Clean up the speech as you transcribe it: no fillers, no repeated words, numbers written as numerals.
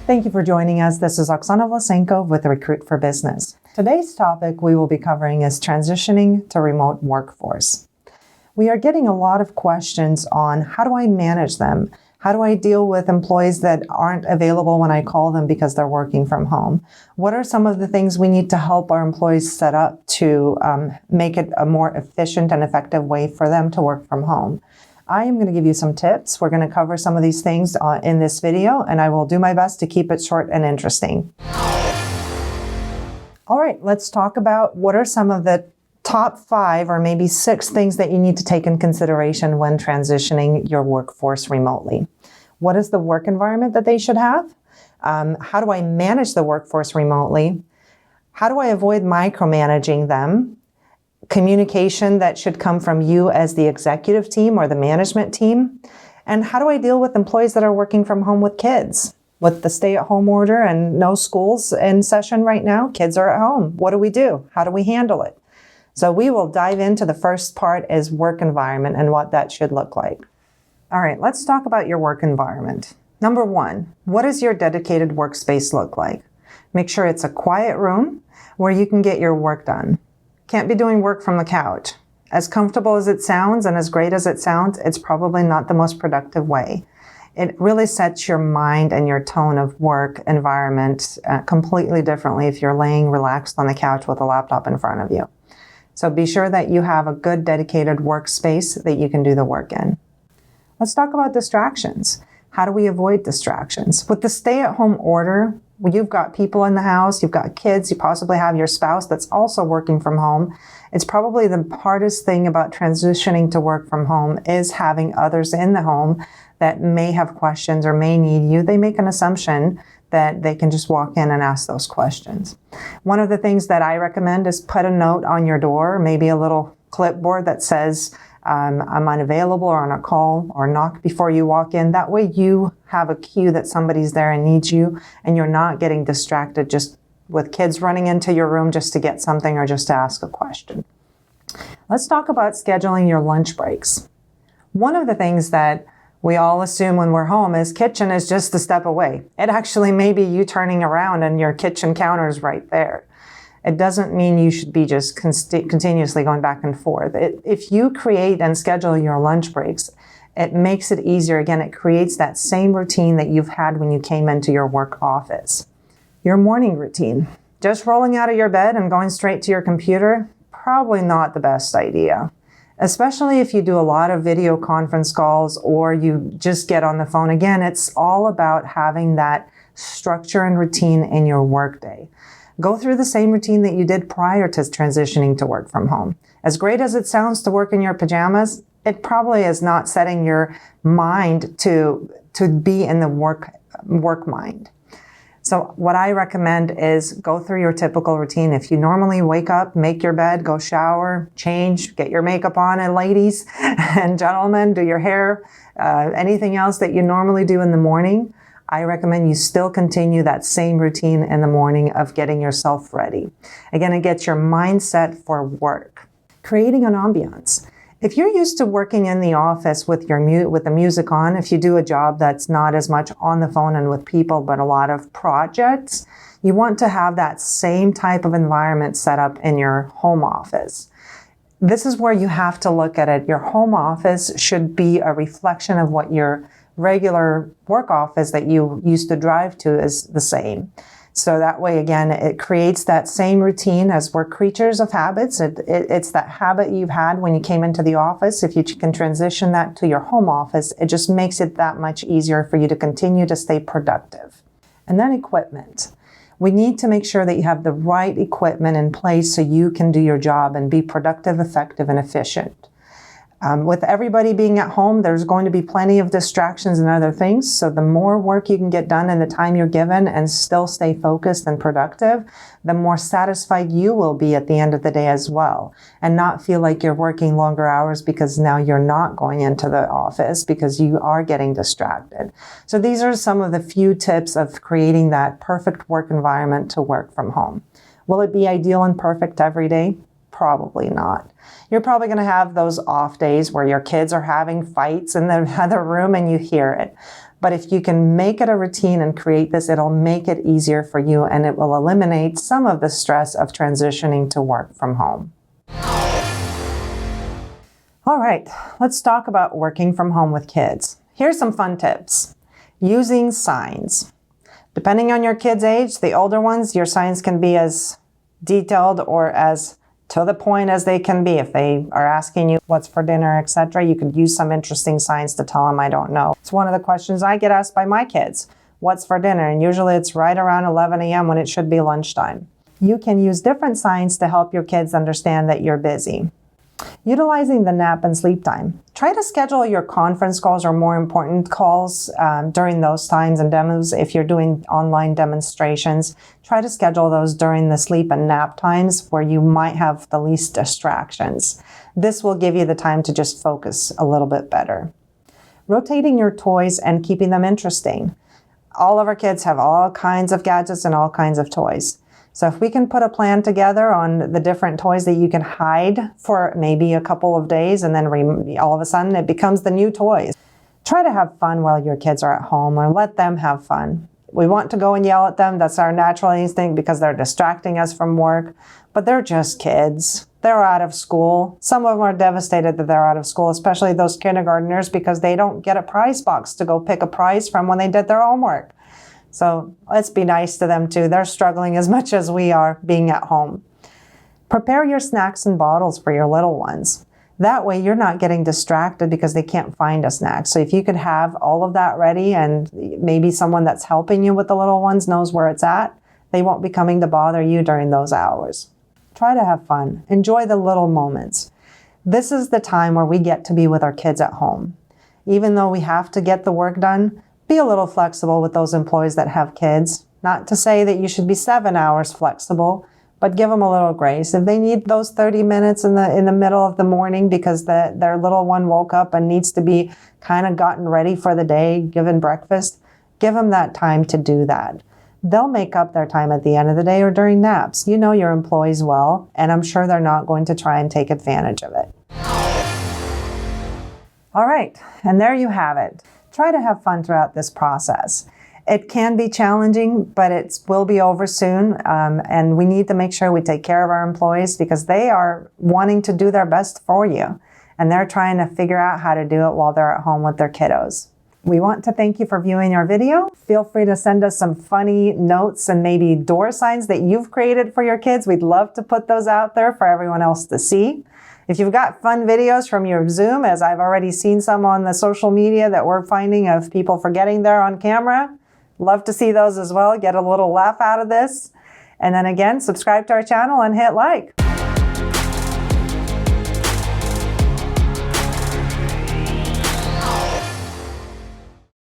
Thank you for joining us. This is Oksana Vlasenko with Recruit for Business. Today's topic we will be covering is transitioning to remote workforce. We are getting a lot of questions on how do I manage them? How do I deal with employees that aren't available when I call them because they're working from home? What are some of the things we need to help our employees set up to make it a more efficient and effective way for them to work from home? I am going to give you some tips. We're going to cover some of these things in this video, and I will do my best to keep it short and interesting. All right, let's talk about what are some of the top 5 or maybe 6 things that you need to take in consideration when transitioning your workforce remotely. What is the work environment that they should have? How do I manage the workforce remotely? How do I avoid micromanaging them? Communication that should come from you as the executive team or the management team? And how do I deal with employees that are working from home with kids? With the stay-at-home order and no schools in session right now, kids are at home. What do we do? How do we handle it? So we will dive into the first part is work environment and what that should look like. All right, let's talk about your work environment. Number 1, what does your dedicated workspace look like? Make sure it's a quiet room where you can get your work done. Can't be doing work from the couch. As comfortable as it sounds and as great as it sounds, it's probably not the most productive way. It really sets your mind and your tone of work environment completely differently if you're laying relaxed on the couch with a laptop in front of you. So be sure that you have a good dedicated workspace that you can do the work in. Let's talk about distractions. How do we avoid distractions? With the stay-at-home order, you've got people in the house, you've got kids, you possibly have your spouse that's also working from home. It's probably the hardest thing about transitioning to work from home is having others in the home that may have questions or may need you. They make an assumption that they can just walk in and ask those questions. One of the things that I recommend is put a note on your door, maybe a little clipboard that says, I'm unavailable or on a call, or knock before you walk in. That way you have a cue that somebody's there and needs you, and you're not getting distracted just with kids running into your room just to get something or just to ask a question. Let's talk about scheduling your lunch breaks. One of the things that we all assume when we're home is kitchen is just a step away. It actually may be you turning around and your kitchen counter is right there. It doesn't mean you should be just continuously going back and forth. If you create and schedule your lunch breaks, it makes it easier. Again, it creates that same routine that you've had when you came into your work office. Your morning routine. Just rolling out of your bed and going straight to your computer, probably not the best idea. Especially if you do a lot of video conference calls or you just get on the phone. Again, it's all about having that structure and routine in your workday. Go through the same routine that you did prior to transitioning to work from home. As great as it sounds to work in your pajamas, it probably is not setting your mind to be in the work mind. So what I recommend is go through your typical routine. If you normally wake up, make your bed, go shower, change, get your makeup on, and ladies and gentlemen, do your hair, anything else that you normally do in the morning, I recommend you still continue that same routine in the morning of getting yourself ready. Again, it gets your mindset for work. Creating an ambiance. If you're used to working in the office with the music on, if you do a job that's not as much on the phone and with people, but a lot of projects, you want to have that same type of environment set up in your home office. This is where you have to look at it. Your home office should be a reflection of what your regular work office that you used to drive to is the same. So that way, again, it creates that same routine as we're creatures of habits. It's that habit you've had when you came into the office. If you can transition that to your home office, it just makes it that much easier for you to continue to stay productive. And then equipment. We need to make sure that you have the right equipment in place so you can do your job and be productive, effective, and efficient. With everybody being at home, there's going to be plenty of distractions and other things. So the more work you can get done in the time you're given and still stay focused and productive, the more satisfied you will be at the end of the day as well. And not feel like you're working longer hours because now you're not going into the office because you are getting distracted. So these are some of the few tips of creating that perfect work environment to work from home. Will it be ideal and perfect every day? Probably not. You're probably going to have those off days where your kids are having fights in the other room and you hear it. But if you can make it a routine and create this, it'll make it easier for you and it will eliminate some of the stress of transitioning to work from home. All right, let's talk about working from home with kids. Here's some fun tips. Using signs. Depending on your kid's age, the older ones, your signs can be as detailed or as to the point as they can be. If they are asking you what's for dinner, etc., you could use some interesting signs to tell them, I don't know. It's one of the questions I get asked by my kids. What's for dinner? And usually it's right around 11 a.m. when it should be lunchtime. You can use different signs to help your kids understand that you're busy. Utilizing the nap and sleep time. Try to schedule your conference calls or more important calls during those times and demos. If you're doing online demonstrations, try to schedule those during the sleep and nap times where you might have the least distractions. This will give you the time to just focus a little bit better. Rotating your toys and keeping them interesting. All of our kids have all kinds of gadgets and all kinds of toys. So if we can put a plan together on the different toys that you can hide for maybe a couple of days and then all of a sudden it becomes the new toys. Try to have fun while your kids are at home or let them have fun. We want to go and yell at them. That's our natural instinct because they're distracting us from work, but they're just kids. They're out of school. Some of them are devastated that they're out of school, especially those kindergartners because they don't get a prize box to go pick a prize from when they did their homework. So let's be nice to them too. They're struggling as much as we are being at home. Prepare your snacks and bottles for your little ones. That way you're not getting distracted because they can't find a snack. So if you could have all of that ready and maybe someone that's helping you with the little ones knows where it's at, they won't be coming to bother you during those hours. Try to have fun. Enjoy the little moments. This is the time where we get to be with our kids at home. Even though we have to get the work done, be a little flexible with those employees that have kids. Not to say that you should be 7 hours flexible, but give them a little grace. If they need those 30 minutes in the middle of the morning because their little one woke up and needs to be kind of gotten ready for the day, given breakfast, give them that time to do that. They'll make up their time at the end of the day or during naps. You know your employees well, and I'm sure they're not going to try and take advantage of it. All right, and there you have it. Try to have fun throughout this process. It can be challenging, but it will be over soon. And we need to make sure we take care of our employees because they are wanting to do their best for you. And they're trying to figure out how to do it while they're at home with their kiddos. We want to thank you for viewing our video. Feel free to send us some funny notes and maybe door signs that you've created for your kids. We'd love to put those out there for everyone else to see. If you've got fun videos from your Zoom, as I've already seen some on the social media that we're finding of people forgetting they're on camera, love to see those as well. Get a little laugh out of this. And then again, subscribe to our channel and hit like.